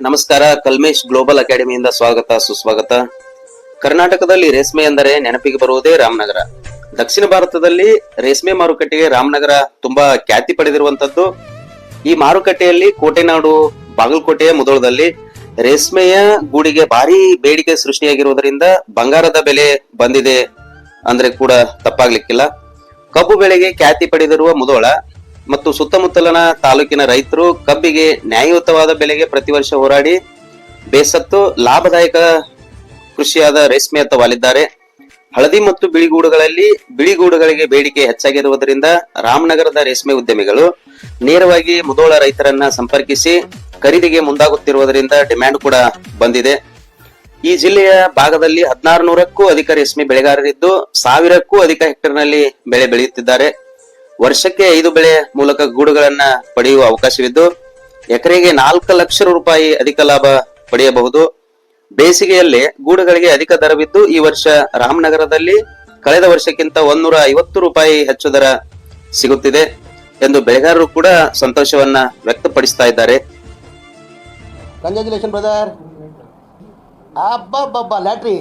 ನಮಸ್ಕಾರ. ಕಲ್ಮೇಶ್ ಗ್ಲೋಬಲ್ ಅಕಾಡೆಮಿಯಿಂದ ಸ್ವಾಗತ ಸುಸ್ವಾಗತ. ಕರ್ನಾಟಕದಲ್ಲಿ ರೇಷ್ಮೆ ಎಂದರೆ ನೆನಪಿಗೆ ಬರುವುದೇ ರಾಮನಗರ. ದಕ್ಷಿಣ ಭಾರತದಲ್ಲಿ ರೇಷ್ಮೆ ಮಾರುಕಟ್ಟೆಗೆ ರಾಮನಗರ ತುಂಬಾ ಖ್ಯಾತಿ ಪಡೆದಿರುವಂತದ್ದು. ಈ ಮಾರುಕಟ್ಟೆಯಲ್ಲಿ ಕೋಟೆನಾಡು ಬಾಗಲಕೋಟೆಯ ಮುಧೋಳದಲ್ಲಿ ರೇಷ್ಮೆಯ ಗೂಡಿಗೆ ಭಾರಿ ಬೇಡಿಕೆ ಸೃಷ್ಟಿಯಾಗಿರುವುದರಿಂದ ಬಂಗಾರದ ಬೆಲೆ ಬಂದಿದೆ ಅಂದ್ರೆ ಕೂಡ ತಪ್ಪಾಗ್ಲಿಕ್ಕಿಲ್ಲ. ಕಬ್ಬು ಬೆಳೆಗೆ ಖ್ಯಾತಿ ಪಡೆದಿರುವ ಮುಧೋಳ ಮತ್ತು ಸುತ್ತಮುತ್ತಲಿನ ತಾಲೂಕಿನ ರೈತರು ಕಬ್ಬಿಗೆ ನ್ಯಾಯಯುತವಾದ ಬೆಲೆಗೆ ಪ್ರತಿ ವರ್ಷ ಹೋರಾಡಿ ಬೇಸತ್ತು ಲಾಭದಾಯಕ ಕೃಷಿಯಾದ ರೇಷ್ಮೆಯತ್ತ ವಾಲಿದ್ದಾರೆ. ಹಳದಿ ಮತ್ತು ಬಿಳಿಗೂಡುಗಳಿಗೆ ಬೇಡಿಕೆ ಹೆಚ್ಚಾಗಿರುವುದರಿಂದ ರಾಮನಗರದ ರೇಷ್ಮೆ ಉದ್ಯಮಿಗಳು ನೇರವಾಗಿ ಮುಧೋಳ ರೈತರನ್ನ ಸಂಪರ್ಕಿಸಿ ಖರೀದಿಗೆ ಮುಂದಾಗುತ್ತಿರುವುದರಿಂದ ಡಿಮ್ಯಾಂಡ್ ಕೂಡ ಬಂದಿದೆ. ಈ ಜಿಲ್ಲೆಯ ಭಾಗದಲ್ಲಿ 1600ಕ್ಕೂ ಅಧಿಕ ರೇಷ್ಮೆ ಬೆಳೆಗಾರರಿದ್ದು 1000ಕ್ಕೂ ಅಧಿಕ ಹೆಕ್ಟೇರ್ನಲ್ಲಿ ಬೆಳೆ ಬೆಳೆಯುತ್ತಿದ್ದಾರೆ. ವರ್ಷಕ್ಕೆ 5 ಬೆಳೆ ಮೂಲಕ ಗೂಡುಗಳನ್ನ ಪಡೆಯುವ ಅವಕಾಶವಿದ್ದು ಎಕರೆಗೆ 4 ಲಕ್ಷ ರೂಪಾಯಿ ಅಧಿಕ ಲಾಭ ಪಡೆಯಬಹುದು. ಬೇಸಿಗೆಯಲ್ಲಿ ಗೂಡುಗಳಿಗೆ ಅಧಿಕ ದರವಿದ್ದು ಈ ವರ್ಷ ರಾಮನಗರದಲ್ಲಿ ಕಳೆದ ವರ್ಷಕ್ಕಿಂತ 150 ರೂಪಾಯಿ ಹೆಚ್ಚು ದರ ಸಿಗುತ್ತಿದೆ ಎಂದು ಬೆಳೆಗಾರರು ಕೂಡ ಸಂತೋಷವನ್ನ ವ್ಯಕ್ತಪಡಿಸ್ತಾ ಇದ್ದಾರೆ. Congratulation brother. ಅಬ್ಬಬ್ಬಬ್ಬ ಲ್ಯಾಟ್ರಿ